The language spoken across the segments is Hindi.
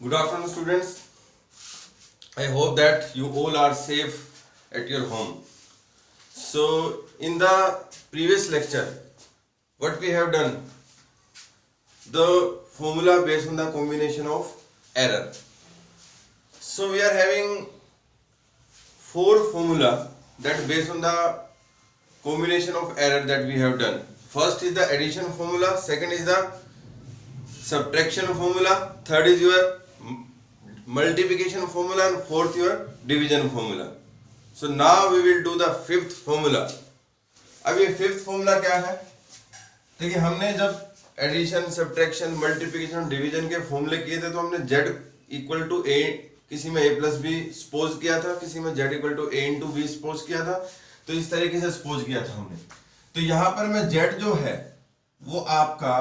Good afternoon, students. I hope that you all are safe at your home. So, in the previous lecture, what we have done, the formula based on the combination of error. So, we are having four formula that based on the combination of error that we have done. First is the addition formula, second is the subtraction formula, third is your multiplication formula, and fourth your division formula. So now we will do the fifth formula. अब ये फिफ्थ फॉर्मूला क्या है? देखिए हमने जब एडिशन, सब्ट्रैक्शन, मल्टीप्लिकेशन और डिवीजन के फॉर्मूले किए थे तो हमने z इक्वल टू ए, किसी में a प्लस बी सपोज किया था, किसी में z equal to a into B suppose किया था. तो इस तरीके से सपोज किया था हमने. तो यहाँ पर मैं z जो है वो आपका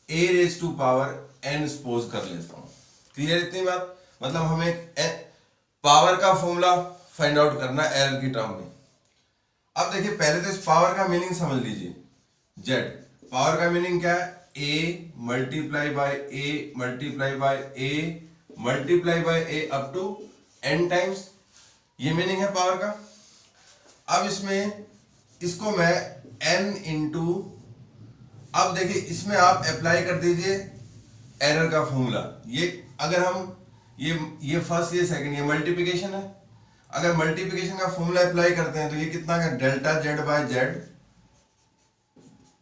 a raise to power n suppose कर लेता हूँ. क्लियर इतनी बात? मतलब हमें पावर का फॉर्मूला फाइंड आउट करना एरर की टर्म में. अब देखिए पहले तो इस पावर का मीनिंग समझ लीजिए. z पावर का मीनिंग क्या है? a multiply by a multiply by a multiply by a up to n times. ये मीनिंग है पावर का. अब इसमें इसको मैं n इंटू, अब देखिए इसमें आप अप्लाई कर दीजिए एरर का फॉर्मूला. ये अगर हम ये फर्स्ट, ये सेकंड, ये मल्टीप्लिकेशन है. अगर मल्टीप्लिकेशन का फॉर्मूला अप्लाई करते हैं तो ये कितना है? Delta Z by Z,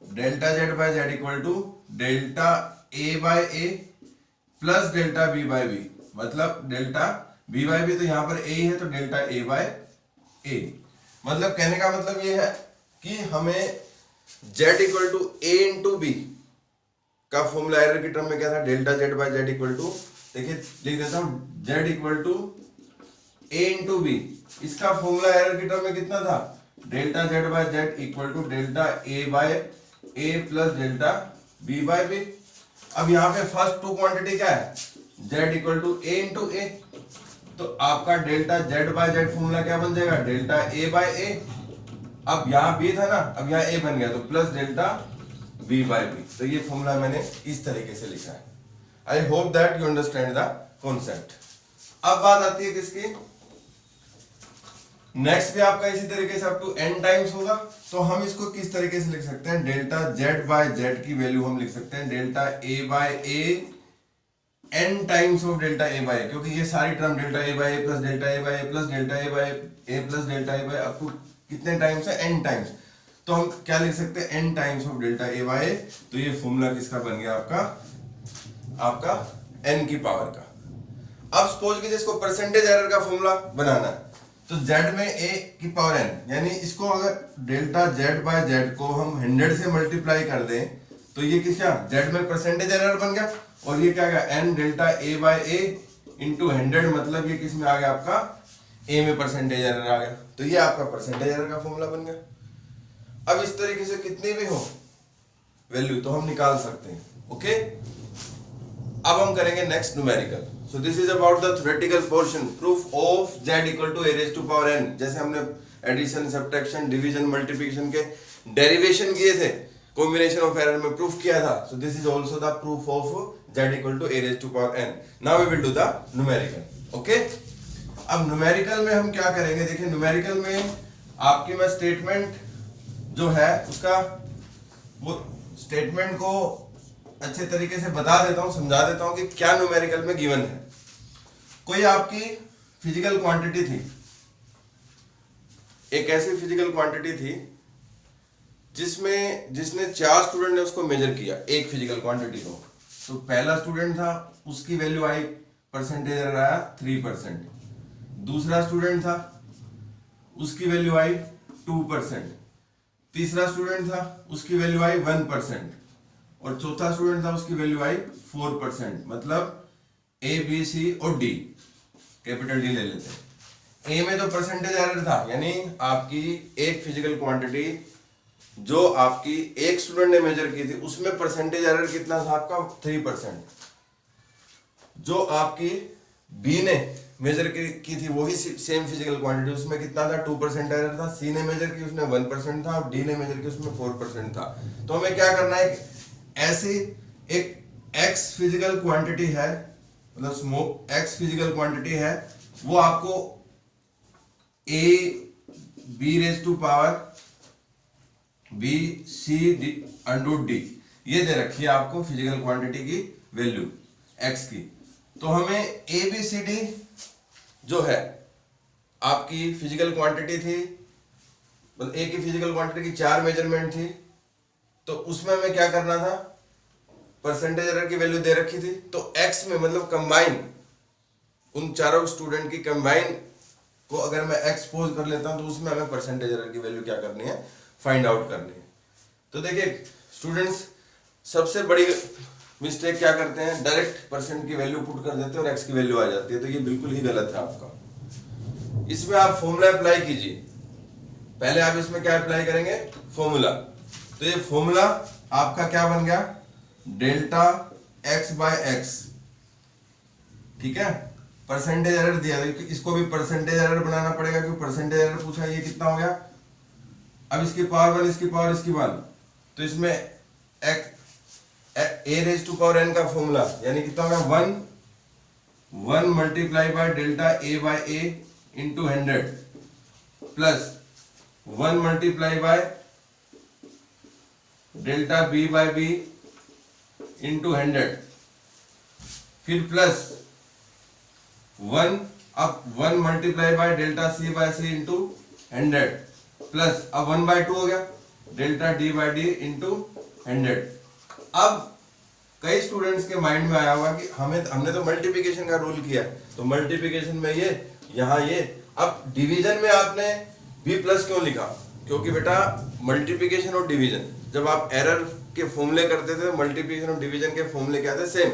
delta Z by Z equal to delta A by A plus delta B by B. मतलब डेल्टा बी बाय बी तो यहां पर ए है तो डेल्टा ए बाय ए. मतलब कहने का मतलब ये है कि हमें z equal to A into B का फॉर्मूला एरर की टर्म में क्या था? Delta Z by Z equal to, देखिए लिख देता हूं, z equal to a into B. इसका फॉर्मूला एरर की टर्म में कितना था? Delta Z by Z equal to delta A by A plus delta B by B. अब यहाँ पे फर्स्ट टू क्वांटिटी क्या है? z equal to a into ए. तो आपका delta Z by Z formula क्या बन जाएगा? Delta A by A. अब यहाँ b था ना, अब यहाँ a बन गया तो plus delta b by b. तो ये फॉर्मूला मैंने इस तरीके से लिखा है. I hope that you understand the concept. अब बात आती है किसकी? नेक्स्ट भी आपका इसी तरीके से अप टू n टाइम्स होगा. तो हम इसको किस तरीके से लिख सकते हैं? डेल्टा z बाय z की वैल्यू हम लिख सकते हैं delta a by a n times of delta a by, क्योंकि ये सारी term delta a by a plus delta a by a plus delta a by a plus delta a by up to कितने टाइम्स है? n times. तो हम क्या लिख सकते हैं? n times of delta a by a. तो ये फॉर्मूला किसका बन गया? आपका n की पावर का. अब सपोज कीजिए इसको परसेंटेज एरर का फॉर्मूला बनाना है तो z में a की पावर n, यानी इसको अगर डेल्टा z बाय z को हम 100 से मल्टीप्लाई कर दें तो ये किसका? z में परसेंटेज एरर बन गया. और ये क्या गया? n delta a by a into 100, मतलब ये किस में आ गया? आपका a में परसेंटेज एरर आ गया. तो ये आपका परसेंटेज एरर का फॉर्मूला बन गया. अब इस तरीके से कितनी भी हो वैल्यू तो हम निकाल सकते हैं. ओके, अब हम करेंगे next numerical. So this is about the theoretical portion, proof of z equal to a raised to power n. जैसे हमने एडिशन, सब्ट्रैक्शन, डिवीजन, मल्टीप्लिकेशन के डेरिवेशन किए थे, कॉम्बिनेशन ऑफ एरर में प्रूफ किया था. So this is also the proof of z equal to a raised to power n. Now we will do the numerical. Okay? अब न्यूमेरिकल में हम क्या करेंगे? देखिए न्यूमेरिकल में आपकी मैं स्टेटमेंट जो है उसका, वो स्टेटमेंट को अच्छे तरीके से बता देता हूं, समझा देता हूं कि क्या न्यूमेरिकल में गिवन है. कोई आपकी फिजिकल क्वांटिटी थी, एक ऐसी फिजिकल क्वांटिटी थी जिसने 4 स्टूडेंट ने उसको मेजर किया, एक फिजिकल क्वांटिटी को. तो पहला स्टूडेंट था, उसकी वैल्यू आई, परसेंटेज एरर आया 3%. दूसरा स्टूडेंट था, उसकी वैल्यू आई 2%. तीसरा स्टूडेंट था, उसकी वैल्यू आई 1%. और चौथा स्टूडेंट था, उसकी वैल्यू आई 4%. मतलब ए बी सी और डी, कैपिटल डी ले लेते हैं. ए में तो परसेंटेज एरर था, यानी आपकी एक फिजिकल क्वांटिटी जो आपकी एक स्टूडेंट ने मेजर की थी उसमें परसेंटेज एरर कितना था? आपका 3%. जो आपकी बी ने मेजर की थी वही सेम फिजिकल क्वांटिटी, उसमें कितना था? 2% एरर था. सी ने मेजर की, उसमें 1% था. और डी ने मेजर की, उसमें 4% था. तो हमें क्या करना है? ऐसी एक x फिजिकल क्वांटिटी है मतलब स्मोक x फिजिकल क्वांटिटी है, वो आपको a b raise to power b c √d ये दे रखी है आपको फिजिकल क्वांटिटी की वैल्यू x की। तो हमें a b c d जो है आपकी फिजिकल क्वांटिटी थी, मतलब ए की फिजिकल क्वांटिटी की 4 मेजरमेंट थी, तो उसमें हमें क्या करना था, परसेंटेज एरर की वैल्यू दे रखी थी, तो x में मतलब कंबाइन उन चारों स्टूडेंट की कंबाइन को अगर मैं एक्सपोज कर लेता हूं तो उसमें हमें परसेंटेज एरर की वैल्यू क्या करनी है, फाइंड आउट करनी है। तो देखिए स्टूडेंट्स सबसे बड़ी मिस्टेक क्या करते हैं, डायरेक्ट परसेंट की वैल्यू पुट कर देते हैं और x की वैल्यू आ जाती है, तो ये बिल्कुल ही गलत है आपका। इसमें आप फॉर्मूला अप्लाई कीजिए, पहले आप इसमें क्या अप्लाई करेंगे, फॉर्मूला। तो ये फॉर्मूला आपका क्या बन गया, डेल्टा x बाय x, ठीक है। परसेंटेज एरर दिया, इसको भी परसेंटेज एरर बनाना पड़ेगा क्योंकि परसेंटेज एरर पूछा, ये कितना हो गया, अब इसकी पावर 1 इसकी पावर इसकी 1, तो इसमें a raise to power n का फॉर्मूला यानी कितना होगा 1 multiply by delta a by a into 100 plus 1 multiply by delta b by b into 100, फिर प्लस 1, अब 1 multiply by delta c by c into 100 plus अब 1/2 हो गया delta d by d into 100। अब कई स्टूडेंट्स के माइंड में आया होगा कि हमने तो मल्टीप्लिकेशन का रूल किया, तो मल्टीप्लिकेशन में ये यहाँ ये, अब डिवीजन में आपने b प्लस क्यों लिखा, क्योंकि बेटा मल्टीप्लिकेशन और डिवीजन जब आप एरर के फॉर्मूले करते थे, मल्टीप्लिकेशन और डिवीजन के फॉर्मूले क्या थे, सेम।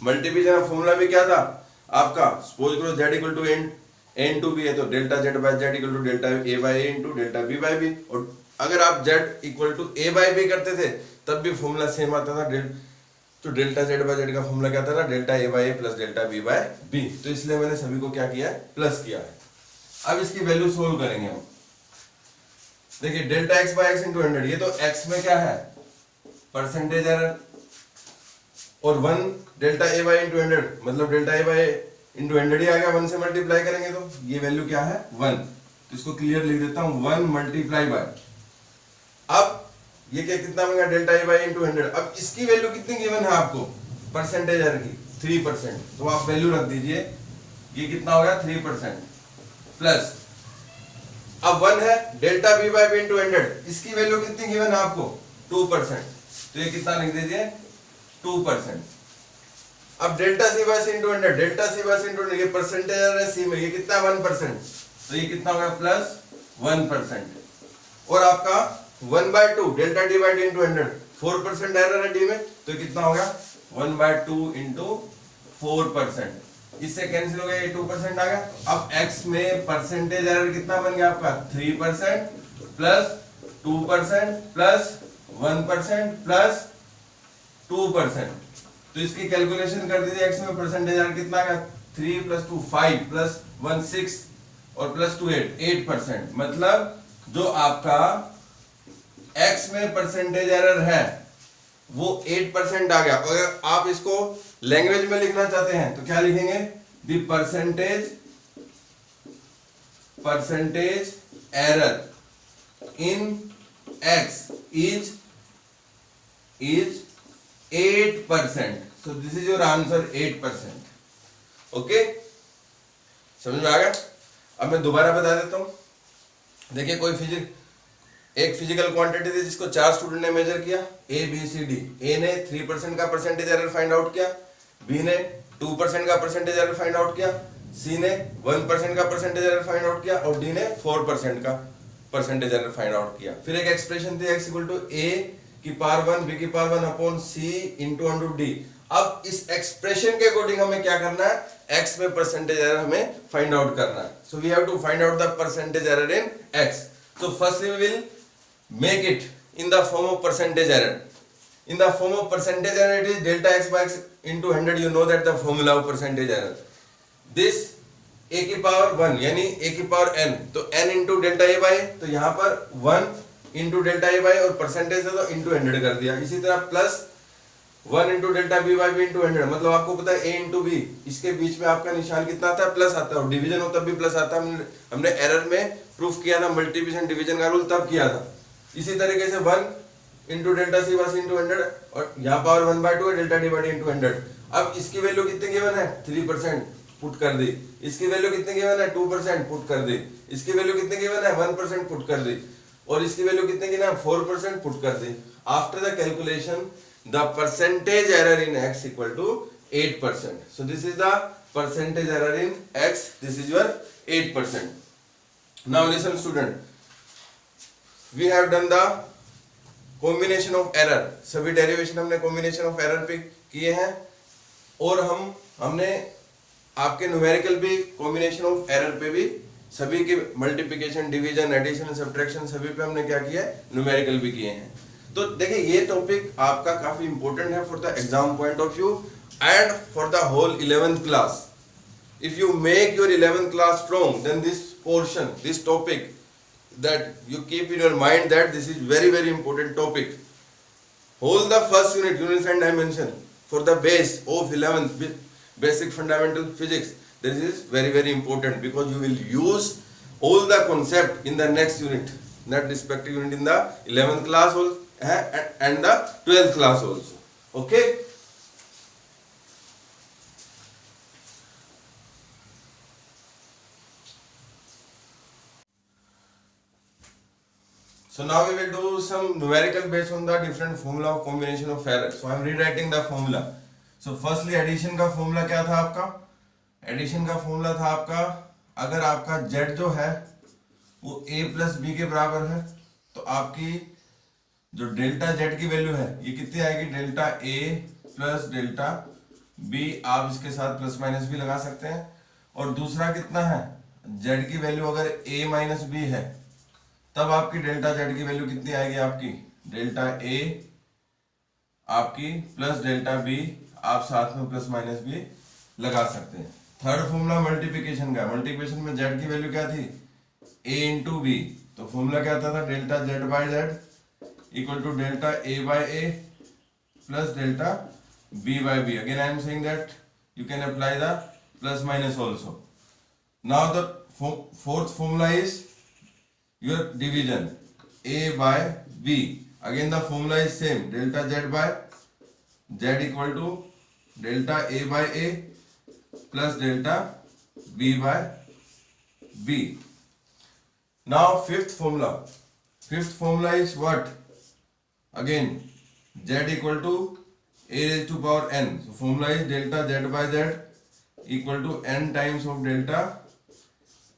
मल्टीप्लिकेशन का फॉर्मूला भी क्या था आपका, सपोज करो z equal to n to b है तो delta z by z equal to delta a by a into delta b by b, और अगर आप z equal to a by b करते थे तब भी फॉर्मूला सेम आता था, तो डेल्टा z बाय z का फॉर्मूला क्या था ना, delta a by a plus delta b by b, तो इसलिए मैंने सभी को क्या किया है, प्लस किया है। अब इसकी वैल्यू सोल्व करेंगे हम। देखिए delta x by x into 100, ये तो x में क्या है, परसेंटेज एरर, और 1 डेल्टा a बाय इंटू 100 मतलब डेल्टा a बाय इंटू 100 ही आ गया, 1 से मल्टीप्लाई करेंगे तो ये वैल्यू क्या है 1, तो इसको क्लियर लिख देता हूं 1 मल्टीप्लाई बाय, अब ये क्या कितना बनेगा, डेल्टा a बाय इंटू 100। अब इसकी वैल्यू कितनी गिवन है आपको, परसेंटेज एरर की 3%, तो आप वैल्यू रख दीजिए, ये कितना हो गया 3% प्लस, अब 1 है delta b by b into 100, इसकी वैल्यू कितनी गिवन है आपको 2%, तो ये कितना लिख दीजिए 2%। अब delta c by c into 100, delta c by c into 100 ये परसेंटेज एरर है c में, ये कितना 1%, तो ये कितना होगा प्लस 1%, और आपका 1/2 delta d by d into 100 4% error है d में, तो कितना होगा 1/2 इंटू 4%, इससे कैंसिल हो गया, ये 2% आ गया। अब x में परसेंटेज एरर कितना बन गया आपका 3% प्लस 2% प्लस 1% प्लस 2%, तो इसकी कैलकुलेशन कर दीजिए, x में परसेंटेज एरर कितना आ गया 3 प्लस 2 5 प्लस 1 6 और प्लस 2 8%, मतलब जो आपका x में परसेंटेज एरर है वो 8% आ गया। अगर आप इसको लैंग्वेज में लिखना चाहते हैं तो क्या लिखेंगे, the percentage error in x is 8%, so this is your answer 8%, okay, समझ में आ गया। अब मैं दोबारा बता देता हूं, देखिए कोई एक फिजिकल क्वांटिटी थी जिसको 4 स्टूडेंट ने मेजर किया, ए बी सी डी। ए ने 3% का परसेंटेज एरर फाइंड आउट किया, बी ने 2% का परसेंटेज एरर फाइंड आउट किया, सी ने 1% का परसेंटेज एरर फाइंड आउट किया और डी ने 4% का परसेंटेज एरर फाइंड आउट किया। फिर एक एक्सप्रेशन थी x इक्वल टू a की पावर 1 b की power 1 upon c into under d। अब इस एक्सप्रेशन के अकॉर्डिंग हमें क्या करना है, x में परसेंटेज एरर हमें फाइंड आउट करना है। So we have to find out the percentage error in x। So firstly we will make it in the form of percentage error. In the form of percentage error, it is delta x by x into 100. You know that the formula of percentage error. This a की पावर 1 यानी a की पावर n, तो n into delta a by, तो यहाँ पर 1 into delta a by और परसेंटेज है तो into 100 कर दिया। इसी तरह plus 1 into delta B by B into 100, मतलब आपको पता है a इंटू बी, इसके बीच में आपका निशान कितना आता है, प्लस आता है, और डिवीजन हो तब भी प्लस आता है। हमने एरर में प्रूफ किया था, मल्टीप्लिकेशन डिवीजन का रूल तब किया था। इसी तरीके से 1 इंटू डेल्टा सी बस इंटू 100, और यहाँ पावर 1/2 है, delta D by D into 100। अब इसकी वैल्यू कितने गिवन है, 3% पुट कर दी। इसकी वैल्यू कितने गिवन है, 2% पुट कर दी। इसकी वैल्यू कितने गिवन है, 1% पुट कर दी। और इसकी वैल्यू कितने गिवन है, 4% पुट कर दी। After the calculation the percentage error in x equal to 8%. So this is the percentage error in x, this is your 8%. Now listen student, we have done the combination of error, सभी derivation हमने combination of error पे किए हैं, और हमने आपके numerical भी combination of error पे भी, सभी के multiplication, division, addition, subtraction सभी पे हमने क्या किया है, numerical भी किए हैं। तो देखिए ये टॉपिक आपका काफी इंपॉर्टेंट है for the exam point of view and for the whole 11th class. If you make your 11th class strong, then this portion, this topic, that you keep in your mind that this is very very important topic. Whole the first unit and dimension for the base of 11th basic fundamental physics, this is very very important because you will use all the concept in the next unit, that respective unit in the 11th class and the 12th class also. Okay, so now we will do some numerical based on the different formula of combination of error. So I am rewriting the formula. So firstly addition का formula क्या था आपका, addition का formula था आपका, अगर आपका z जो है वो a प्लस बी के बराबर है, तो आपकी जो डेल्टा z की वैल्यू है ये कितनी आएगी, delta a plus delta b, आप इसके साथ प्लस माइनस भी लगा सकते हैं। और दूसरा कितना है, z की वैल्यू अगर a माइनस बी है, तब आपकी डेल्टा z की वैल्यू कितनी आएगी, आपकी डेल्टा a आपकी प्लस डेल्टा b, आप साथ में प्लस माइनस भी लगा सकते हैं। थर्ड फॉर्मूला मल्टीप्लिकेशन का, मल्टीप्लिकेशन में z की वैल्यू क्या थी, a इंटू बी, तो फॉर्मूला क्या आता था, delta z by z equal to delta a by a plus delta b by b। Again I am saying that you can apply the plus minus also. Now the fourth formula is your division a by b। Again the formula is same, delta z by z equal to delta a by a plus delta b by b। Now fifth formula is what, again z equal to a raised to power n, so formula is delta z by z equal to n times of delta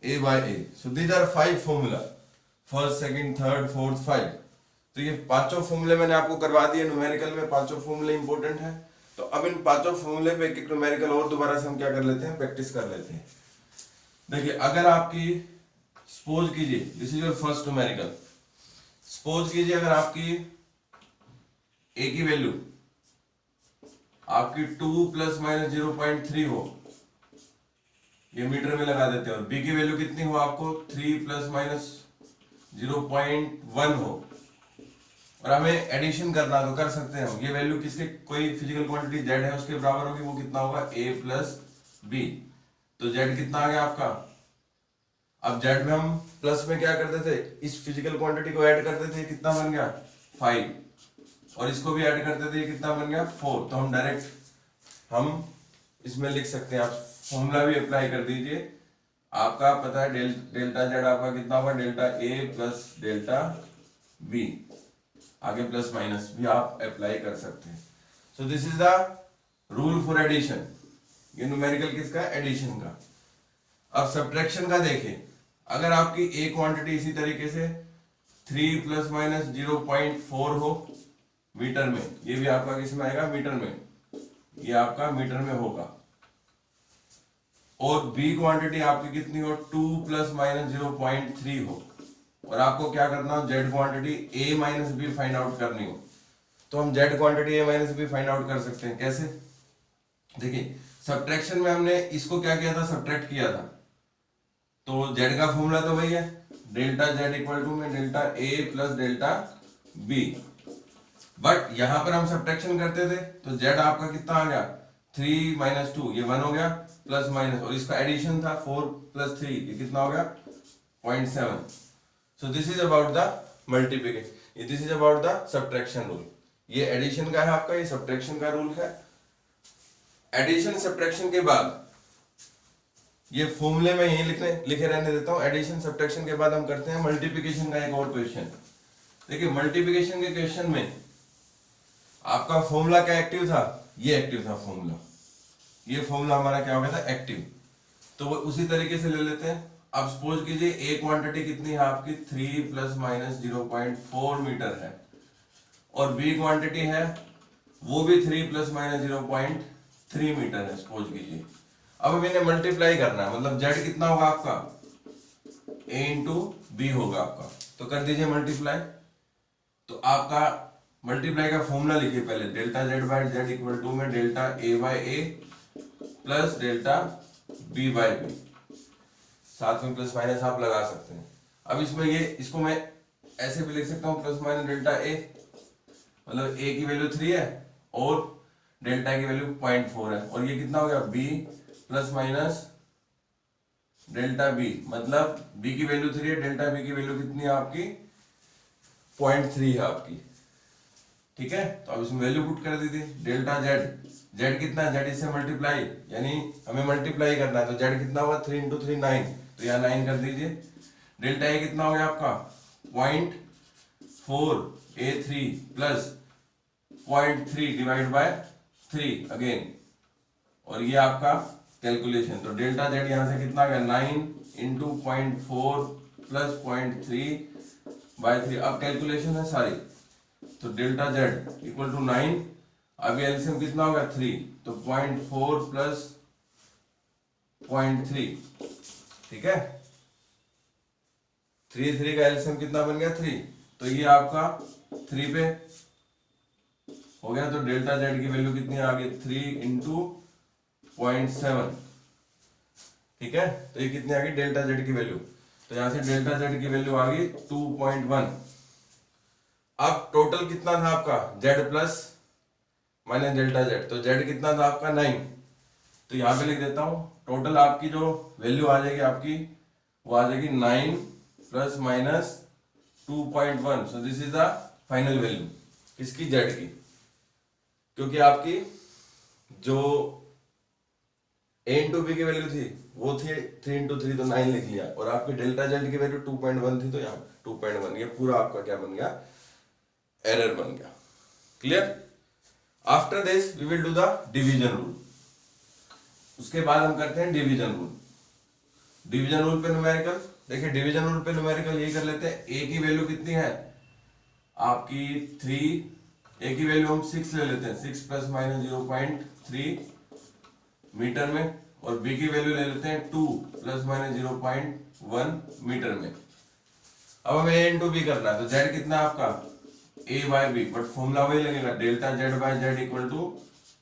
a by a। so these are 5 formula, first, second, third, fourth, 5। तो ये पांचों फॉर्मूले मैंने आपको करवा दिए न्यूमेरिकल में, पांचों फॉर्मूले इंपॉर्टेंट हैं। तो अब इन पांचों फॉर्मूले पे एक एक न्यूमेरिकल और दोबारा से हम क्या कर लेते हैं, प्रैक्टिस कर लेते हैं। देखिए अगर आपकी सपोज कीजिए, this is your first numerical, suppose कीजिए अगर आपकी a की वैल्यू आपकी 2 प्लस माइनस 0.3 हो, ये मीटर में लगा देते हैं, और b की वैल्यू कितनी हो आपको 3 प्लस माइनस 0.1 हो, और हमें एडिशन करना तो कर सकते हैं हम। ये वैल्यू किसके, कोई फिजिकल क्वांटिटी z है उसके बराबर होगी, वो कितना होगा a प्लस b। तो z कितना आ गया आपका, अब z में हम प्लस में क्या करते थे, इस फिजिकल क्वांटिटी को ऐड करते थे, कितना बन गया 5, और इसको भी ऐड करते थे, कितना बन गया 4। तो हम डायरेक्ट हम इसमें लिख सकते हैं, आप फॉर्मूला भी अप्लाई कर दीजिए। आपका पता है डेल्टा z आपका कितना होगा, delta a plus delta b, आगे प्लस माइनस भी आप अप्लाई कर सकते हैं। So this is the rule for addition. ये न्यूमेरिकल किसका, एडिशन का। अब सब्ट्रैक्शन का देखें, अगर आपकी ए क्वांटिटी इसी तरीके से 3 प्लस माइनस 0.4 हो मीटर में, ये भी आपका किस में आएगा, मीटर में, ये आपका मीटर में होगा, और बी क्वांटिटी आपकी कितनी हो 2 प्लस माइनस 0.3 हो, और आपको क्या करना हो, जेड क्वांटिटी ए माइनस बी फाइंड आउट करनी हो, तो हम जेड क्वांटिटी ए माइनस बी फाइंड आउट कर सकते हैं। कैसे, देखिए सब्ट्रैक्शन में हमने इसको क्या किया था, सब्ट्रैक्ट किया था, तो z का फॉर्मूला तो वही है, डेल्टा z इक्वल टू में delta a plus delta b। But यहाँ पर हम सब्ट्रैक्शन करते थे तो z आपका कितना आ गया 3 माइनस 2 ये 1 हो गया प्लस माइनस, और इसका एडिशन था 4 प्लस 3 ये कितना हो गया 0.7। सो this is about the multiplication, this is about the subtraction rule. ये एडिशन का है आपका, ये सब्ट्रैक्शन का रूल है। एडिशन सब्ट्रैक्शन के बाद ये फॉर्मूले में यही लिखे रहने देता हूं। एडिशन सब्ट्रैक्शन के बाद हम करते हैं मल्टीप्लिकेशन का एक और क्वेश्चन। देखिए मल्टीप्लिकेशन के क्वेश्चन में आपका फॉर्मूला क्या एक्टिव था, ये एक्टिव था फॉर्मूला, ये फॉर्मूला हमारा क्या हो गया था एक्टिव। तो वो उसी तरीके से ले लेते हैं। अब सपोज कीजिए एक क्वांटिटी कितनी है आपकी 3 प्लस माइनस 0.4 मीटर है, और बी क्वांटिटी है वो भी 3 प्लस माइनस 0.3 मीटर है सपोज कीजिए। अब हमें इन्हें मल्टीप्लाई करना है, मतलब z कितना होगा आपका a इंटू बी होगा आपका, तो कर दीजिए मल्टीप्लाई। तो आपका मल्टीप्लाई का फॉर्मूला लिखिए पहले, delta z by z equal to में delta a by a plus delta b by b, साथ में प्लस माइनस आप लगा सकते हैं। अब इसमें ये इसको मैं ऐसे भी लिख सकता हूँ प्लस माइनस डेल्टा a, मतलब a की वैल्यू 3 है और डेल्टा की वैल्यू 0.4 है, और ये कितना हो गया b plus minus delta b, मतलब b की वैल्यू 3 है, डेल्टा b की वैल्यू कितनी है आपकी 0.3 है आपकी, ठीक है। तो अब इसमें वैल्यू पुट कर दीजिए, डेल्टा z कितना है, z इससे मल्टीप्लाई, यानी हमें मल्टीप्लाई करना है, तो z कितना होगा 3 इंटू 3 9, तो यहाँ 9 कर दीजिए। डेल्टा a कितना हो गया आपका 0.4 a3 plus 0.3 divide by 3 again, और ये आपका कैलकुलेशन। तो डेल्टा z यहाँ से कितना गया 9 इंटू 0.4 प्लस 0.3 बाय 3। अब कैलकुलेशन है सारी, तो डेल्टा z इक्वल टू 9, अब एलसीएम कितना होगा 3, तो 0.4 प्लस 0.3, ठीक है। 3 का एलसीएम कितना बन गया 3, तो ये आपका 3 पे हो गया। तो डेल्टा z की वैल्यू कितनी आ गई 3 इंटू 0.7, ठीक है। तो ये कितनी आ गई डेल्टा z की वैल्यू, तो यहां से डेल्टा z की वैल्यू आ गई 2.1। अब टोटल कितना था आपका z plus minus delta z, तो z कितना था आपका 9, तो यहां पे लिख देता हूं टोटल आपकी जो वैल्यू आ जाएगी आपकी वो आ जाएगी 9 plus minus 2.1। So this is the final value किसकी z की, क्योंकि आपकी जो a इंटू बी की वैल्यू थी वो थी 3 इंटू 3, तो 9 लिख लिया, और आपकी डेल्टा z की वैल्यू 2.1 थी, तो यहाँ 2.1, ये पूरा आपका क्या बन गया एरर बन गया। Clear. After this we will do the division rule, उसके बाद हम करते हैं डिवीजन रूल। डिवीजन रूल पे न्यूमेरिकल, देखिए डिवीजन रूल पे न्यूमेरिकल यही कर लेते हैं। a की वैल्यू कितनी है आपकी 3, a की वैल्यू हम 6 ले लेते हैं, 6 प्लस माइनस 0.3 मीटर में, और b की वैल्यू ले लेते हैं 2 प्लस माइनस 0.1 मीटर में। अब हमें a इंटू बी करना है, तो z कितना है आपका a by B, but formula वही लगेगा, delta z by z equal to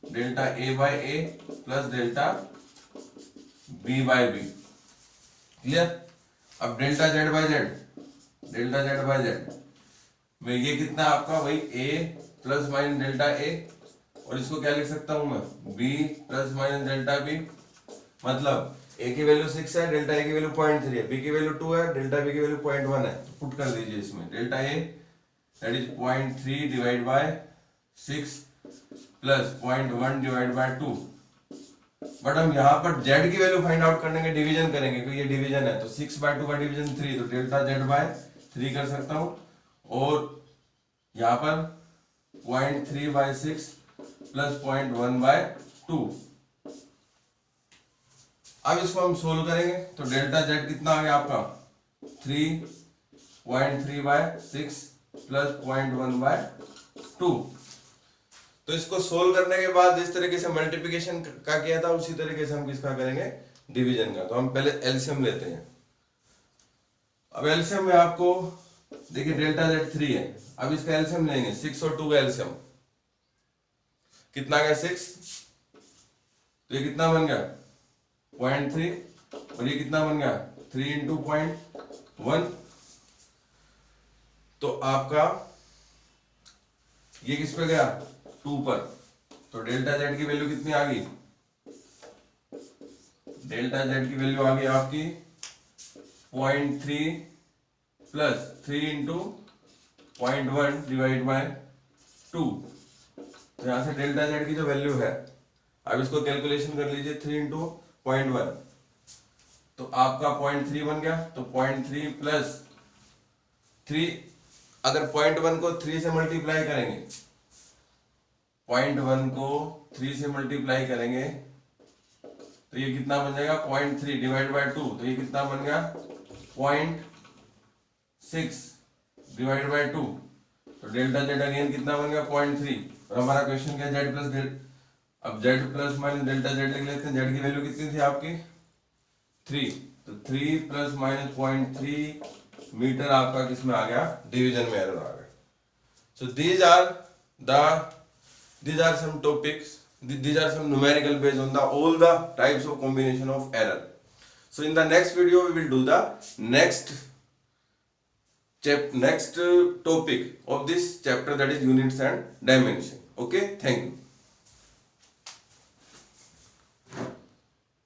delta a by a plus delta b by b। Clear. अब डेल्टा z बाय z में ये कितना आपका वही a plus minus delta a, और इसको क्या लिख सकता हूं मैं b plus minus delta b, मतलब a की वैल्यू 6 है, डेल्टा a की वैल्यू 0.3 है, b की वैल्यू 2 है, डेल्टा b की वैल्यू 0.1 है, तो पुट कर दीजिए इसमें delta a that is 0.3 divide by 6 plus 0.1 divide by 2। But हम यहाँ पर z की वैल्यू फाइंड आउट करने के डिवीजन करेंगे, क्योंकि ये डिवीजन है, तो 6 बाय 2 का डिवीजन 3, तो डेल्टा z बाय 3 कर सकता हूँ, और यहाँ पर 0.3 बाय 6 प्लस 0.1 बाय 2। अब इसको हम सोल्व करेंगे, तो डेल्टा z कितना आ गया आपका 3.3 बाय 6 प्लस 0.1 बाय 2। तो इसको सोल्व करने के बाद जिस तरीके से मल्टीप्लिकेशन का किया था उसी तरीके से हम किसका करेंगे डिवीजन का। तो हम पहले एलसीएम लेते हैं। अब एलसीएम में आपको देखिए डेल्टा z 3 है, अब इसका एलसीएम लेंगे 6 और 2 का एलसीएम कितना गया 6, तो ये कितना बन गया 0.3, और ये कितना बन गया 3 इंटू 0.1, तो आपका ये किस पे गया 2 पर, तो डेल्टा जेड की वैल्यू कितनी आ गई, डेल्टा जेड की वैल्यू आ गई आपकी 0.3 प्लस 3 इंटू 0.1 डिवाइड बाय 2। तो यहाँ से डेल्टा जेड की जो वैल्यू है, अब इसको कैलकुलेशन कर लीजिए, 3 इंटू 0.1, तो आपका 0.3 बन गया। तो 0.3 प्लस 3, अगर 0.1 को 3 से मल्टीप्लाई करेंगे, 0.1 को 3 से मल्टीप्लाई करेंगे तो ये कितना बन जाएगा 0.3 डिवाइड बाय 2, तो ये कितना बन गया 0.6 डिवाइड बाय 2, तो डेल्टा जेड अगेन कितना बन गया 0.3। और हमारा क्वेश्चन क्या, जेड प्लस डेल्टा, अब Z plus minus delta Z लिख लेते हैं। जेड की वैल्यू कितनी थी आपकी 3, तो 3 प्लस माइनस 0.3 मीटर आपका किसमें आ गया, डिवीजन में एरर आ गया। सो these are some topics, these are some numerical based on all the types of combination of error. So in the next video we will do the next topic of this chapter, that is units and dimension. Okay, thank you.